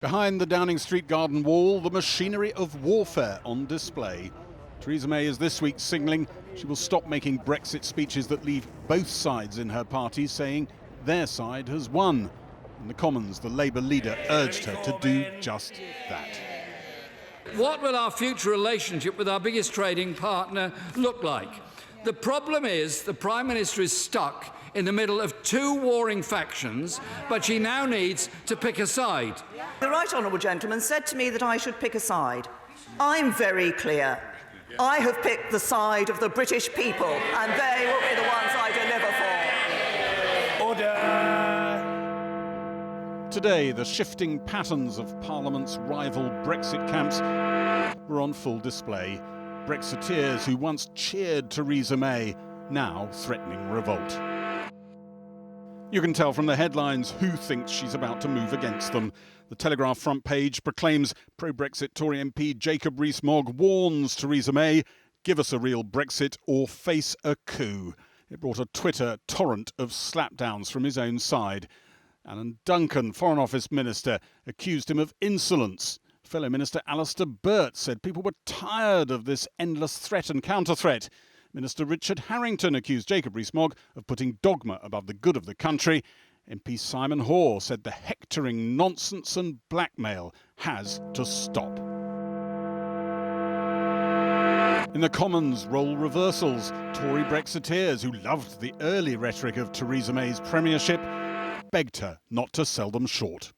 Behind the Downing Street garden wall, the machinery of warfare on display. Theresa May is this week signalling she will stop making Brexit speeches that leave both sides in her party saying their side has won. In the Commons, the Labour leader urged her to do just that. What will our future relationship with our biggest trading partner look like? The problem is the Prime Minister is stuck in the middle of two warring factions, but she now needs to pick a side. The Right Honourable Gentleman said to me that I should pick a side. I'm very clear. I have picked the side of the British people, and they will be the ones I deliver for. Order! Today, the shifting patterns of Parliament's rival Brexit camps were on full display. Brexiteers who once cheered Theresa May, now threatening revolt. You can tell from the headlines who thinks she's about to move against them. The Telegraph front page proclaims pro-Brexit Tory MP Jacob Rees-Mogg warns Theresa May, give us a real Brexit or face a coup. It brought a Twitter torrent of slapdowns from his own side. Alan Duncan, Foreign Office Minister, accused him of insolence. Fellow Minister Alistair Burt said people were tired of this endless threat and counter-threat. Minister Richard Harrington accused Jacob Rees-Mogg of putting dogma above the good of the country. MP Simon Hoare said the hectoring nonsense and blackmail has to stop. In the Commons, role reversals. Tory Brexiteers who loved the early rhetoric of Theresa May's premiership begged her not to sell them short.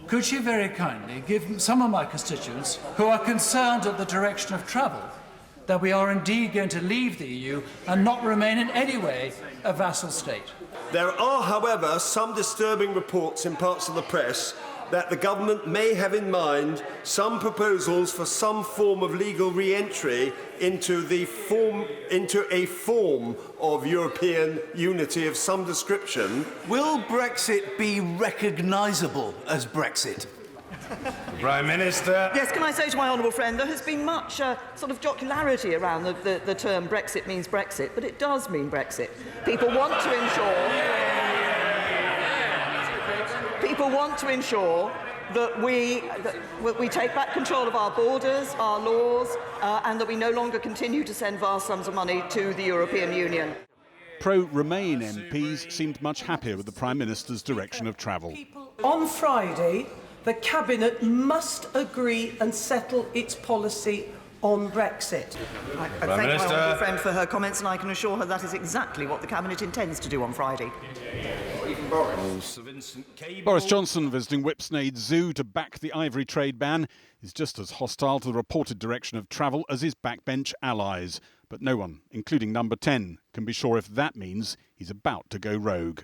Could she very kindly give some of my constituents who are concerned at the direction of travel that we are indeed going to leave the EU and not remain in any way a vassal state? There are, however, some disturbing reports in parts of the press that the government may have in mind some proposals for some form of legal re-entry into a form of European unity of some description. Will Brexit be recognisable as Brexit? The Prime Minister. Yes, can I say to my honourable friend, there has been much sort of jocularity around the term Brexit means Brexit, but it does mean Brexit. People want to ensure that we take back control of our borders, our laws, and that we no longer continue to send vast sums of money to the European Union. Pro-Remain MPs seemed much happier with the Prime Minister's direction of travel. On Friday, the Cabinet must agree and settle its policy on Brexit. I thank my honourable friend for her comments, and I can assure her that is exactly what the Cabinet intends to do on Friday. Boris Johnson, visiting Whipsnade Zoo to back the ivory trade ban, is just as hostile to the reported direction of travel as his backbench allies. But no one, including Number 10, can be sure if that means he's about to go rogue.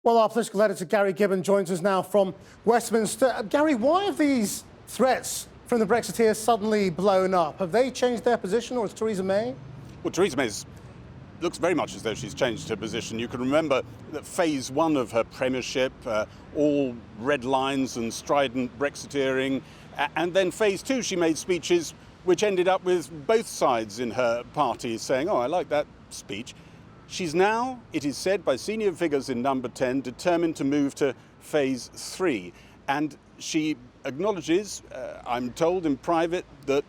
Well, our political editor, Gary Gibbon, joins us now from Westminster. Gary, why have these threats from the Brexiteers suddenly blown up? Have they changed their position, or is Theresa May? Well, Theresa May looks very much as though she's changed her position. You can remember that phase one of her premiership, all red lines and strident Brexiteering, and then phase two, she made speeches which ended up with both sides in her party saying, oh, I like that speech. She's now, it is said by senior figures in Number 10, determined to move to phase 3. And she acknowledges, I'm told in private, that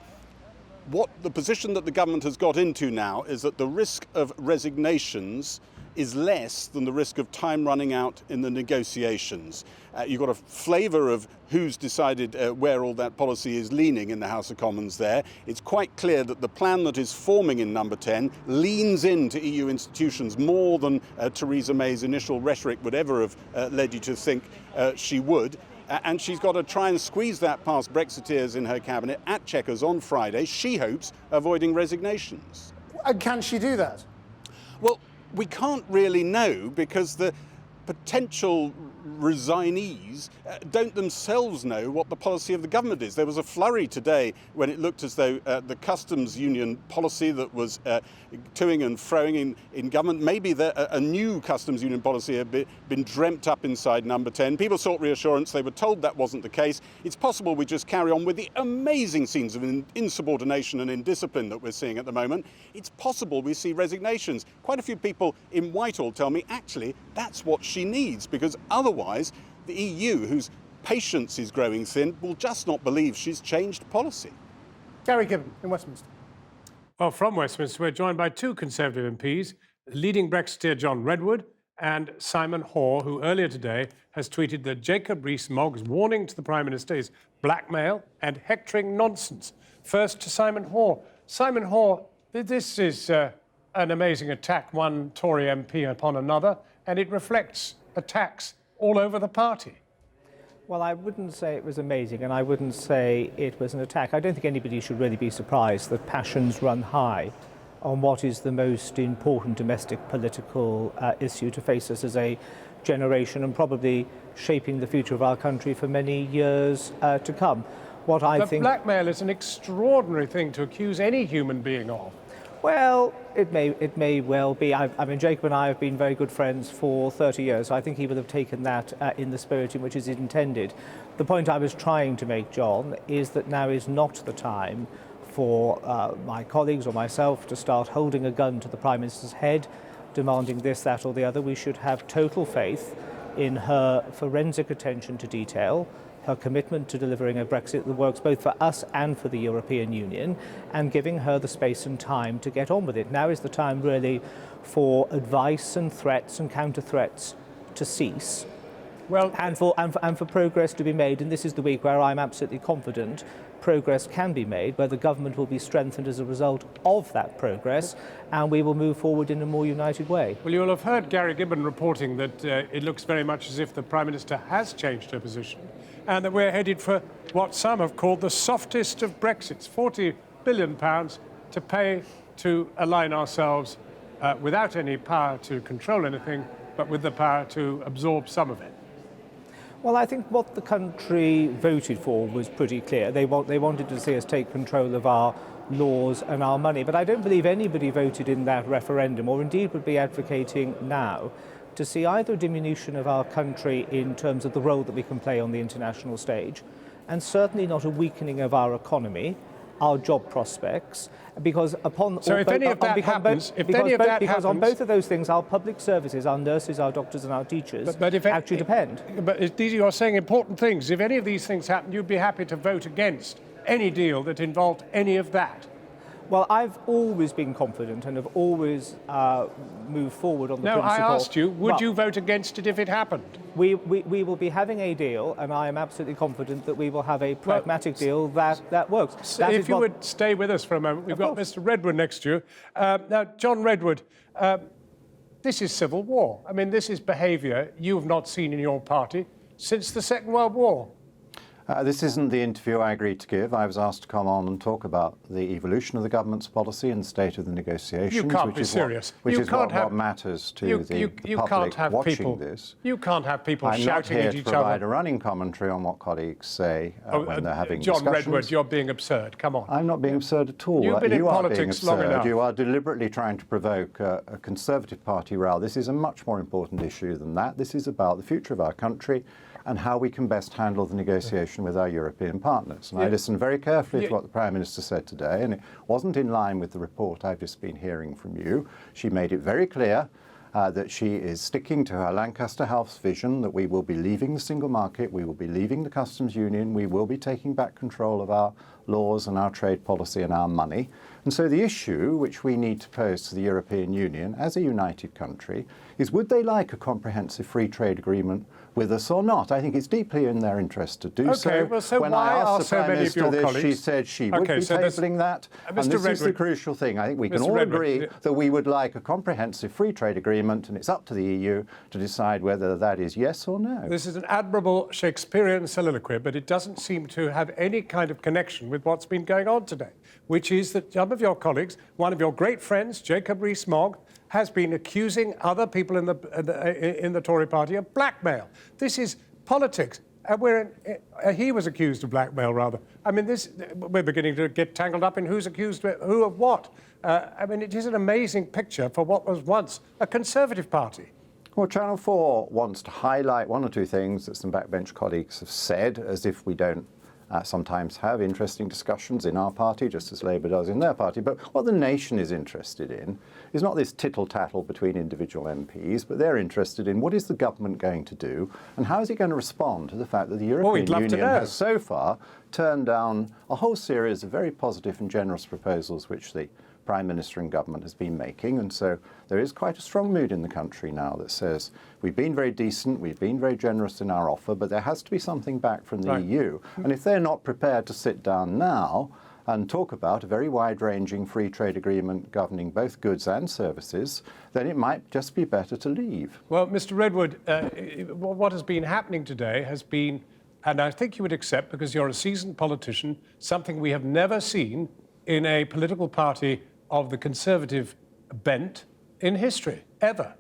the position that the government has got into now is that the risk of resignations is less than the risk of time running out in the negotiations. You've got a flavour of who's decided where all that policy is leaning in the House of Commons there. It's quite clear that the plan that is forming in Number 10 leans into EU institutions more than Theresa May's initial rhetoric would ever have led you to think she would. And she's got to try and squeeze that past Brexiteers in her cabinet at Chequers on Friday, she hopes, avoiding resignations. And can she do that? Well, we can't really know because the potential resignees don't themselves know what the policy of the government is. There was a flurry today when it looked as though the customs union policy that was toing and froing in government, maybe a new customs union policy had been dreamt up inside Number 10. People sought reassurance. They were told that wasn't the case. It's possible we just carry on with the amazing scenes of insubordination and indiscipline that we're seeing at the moment. It's possible we see resignations. Quite a few people in Whitehall tell me, actually, that's what she needs, because otherwise the EU, whose patience is growing thin, will just not believe she's changed policy. Gary Gibbon in Westminster. Well, from Westminster, we're joined by two Conservative MPs, leading Brexiteer John Redwood and Simon Hoare, who earlier today has tweeted that Jacob Rees-Mogg's warning to the Prime Minister is blackmail and hectoring nonsense. First to Simon Hoare. Simon Hoare, this is an amazing attack, one Tory MP upon another, and it reflects attacks all over the party. Well, I wouldn't say it was amazing, and I wouldn't say it was an attack. I don't think anybody should really be surprised that passions run high on what is the most important domestic political issue to face us as a generation, and probably shaping the future of our country for many years to come. But blackmail is an extraordinary thing to accuse any human being of. Well, it may well be. I mean, Jacob and I have been very good friends for 30 years, so I think he would have taken that in the spirit in which it is intended. The point I was trying to make, John, is that now is not the time for my colleagues or myself to start holding a gun to the Prime Minister's head, demanding this, that or the other. We should have total faith in her forensic attention to detail, her commitment to delivering a Brexit that works both for us and for the European Union, and giving her the space and time to get on with it. Now is the time really for advice and threats and counter-threats to cease, and for progress to be made. And this is the week where I'm absolutely confident progress can be made, where the government will be strengthened as a result of that progress, and we will move forward in a more united way. Well, you'll have heard Gary Gibbon reporting that it looks very much as if the Prime Minister has changed her position, and that we're headed for what some have called the softest of Brexits, £40 billion to pay to align ourselves without any power to control anything, but with the power to absorb some of it. Well, I think what the country voted for was pretty clear. They wanted to see us take control of our laws and our money. But I don't believe anybody voted in that referendum, or indeed would be advocating now, to see either a diminution of our country in terms of the role that we can play on the international stage, and certainly not a weakening of our economy, our job prospects, because on both of those things, our public services, our nurses, our doctors and our teachers actually depend. But these you are saying important things. If any of these things happen, you'd be happy to vote against any deal that involved any of that. Well, I've always been confident and have always moved forward on the principle. No, I asked you, would you vote against it if it happened? We will be having a deal, and I am absolutely confident that we will have a pragmatic deal that works. So if you would stay with us for a moment, we've got Mr. Redwood next to you. Now, John Redwood, this is civil war. I mean, this is behaviour you have not seen in your party since the Second World War. This isn't the interview I agreed to give. I was asked to come on and talk about the evolution of the government's policy and the state of the negotiations. You can't be serious. Which is what matters to the public watching this. You can't have people shouting at each other. I'm not here to provide a running commentary on what colleagues say when they're having John discussions. Redwood, you're being absurd. Come on. I'm not being absurd at all. You've been in politics long enough. You are deliberately trying to provoke a Conservative Party row. This is a much more important issue than that. This is about the future of our country and how we can best handle the negotiation with our European partners. And I listened very carefully to what the Prime Minister said today, and it wasn't in line with the report I've just been hearing from you. She made it very clear that she is sticking to her Lancaster House vision that we will be leaving the single market, we will be leaving the customs union, we will be taking back control of our laws and our trade policy and our money. And so the issue which we need to pose to the European Union as a united country is, would they like a comprehensive free trade agreement with us or not? I think it's deeply in their interest to do so. Well, so when why I are asked the so Prime many of Minister your this, colleagues? she said she would be tabling that. And this is the crucial thing. I think we can all agree that we would like a comprehensive free trade agreement, and it's up to the EU to decide whether that is yes or no. This is an admirable Shakespearean soliloquy, but it doesn't seem to have any kind of connection with what's been going on today, which is that some of your colleagues, one of your great friends, Jacob Rees-Mogg, has been accusing other people in the Tory party of blackmail. This is politics. He was accused of blackmail, rather. I mean, we're beginning to get tangled up in who's accused who of what. I mean, it is an amazing picture for what was once a Conservative party. Well, Channel 4 wants to highlight one or two things that some backbench colleagues have said, as if we don't sometimes have interesting discussions in our party, just as Labour does in their party. But what the nation is interested in is not this tittle-tattle between individual MPs, but they're interested in what is the government going to do and how is it going to respond to the fact that the European Union has so far turned down a whole series of very positive and generous proposals which the Prime Minister and government has been making. And so there is quite a strong mood in the country now that says we've been very decent, we've been very generous in our offer, but there has to be something back from the EU. And if they're not prepared to sit down now and talk about a very wide-ranging free trade agreement governing both goods and services, then it might just be better to leave. Well, Mr. Redwood, what has been happening today has been, and I think you would accept, because you're a seasoned politician, something we have never seen in a political party of the Conservative bent in history, ever.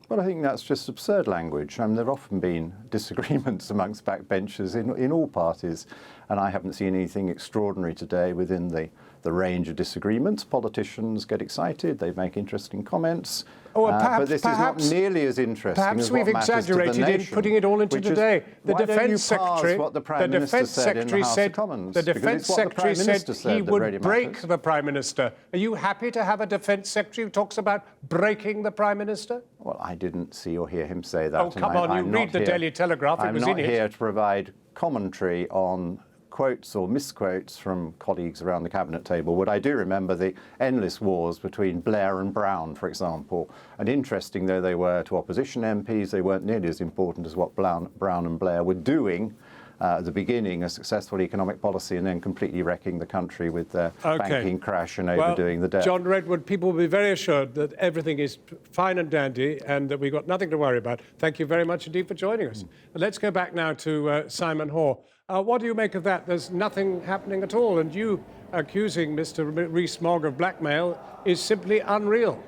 Well, I think that's just absurd language. There have often been disagreements amongst backbenchers in all parties, and I haven't seen anything extraordinary today within the range of disagreements. Politicians get excited, they make interesting comments, but this is not nearly as interesting as what matters to the nation. Perhaps we've exaggerated in putting it all into today. The Defence Secretary, what the Prime Minister said in the House of Commons? The Defence Secretary said he would break the Prime Minister. Are you happy to have a Defence Secretary who talks about breaking the Prime Minister? Well, I didn't see or hear him say that. Oh, come on, you read the Daily Telegraph, it was in it. I'm not here to provide commentary on quotes or misquotes from colleagues around the cabinet table. What I do remember the endless wars between Blair and Brown, for example. And interesting though they were to opposition MPs, they weren't nearly as important as what Brown and Blair were doing at the beginning, a successful economic policy, and then completely wrecking the country with their banking crash and overdoing the debt. John Redwood, people will be very assured that everything is fine and dandy and that we've got nothing to worry about. Thank you very much indeed for joining us. Let's go back now to Simon Hoare. What do you make of that? There's nothing happening at all, and you accusing Mr. Rees-Mogg of blackmail is simply unreal.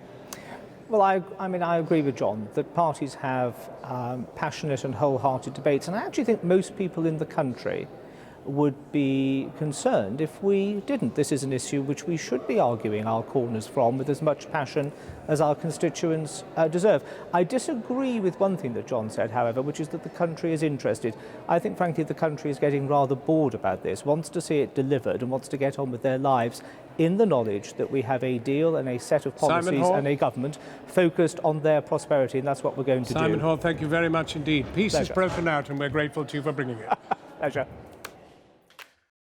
Well, I mean, I agree with John that parties have passionate and wholehearted debates, and I actually think most people in the country would be concerned if we didn't. This is an issue which we should be arguing our corners from with as much passion as our constituents deserve. I disagree with one thing that John said, however, which is that the country is interested. I think, frankly, the country is getting rather bored about this, wants to see it delivered and wants to get on with their lives in the knowledge that we have a deal and a set of policies and a government focused on their prosperity, and that's what we're going to do. Simon Hoare, thank you very much indeed. Peace is broken out, and we're grateful to you for bringing it. Pleasure.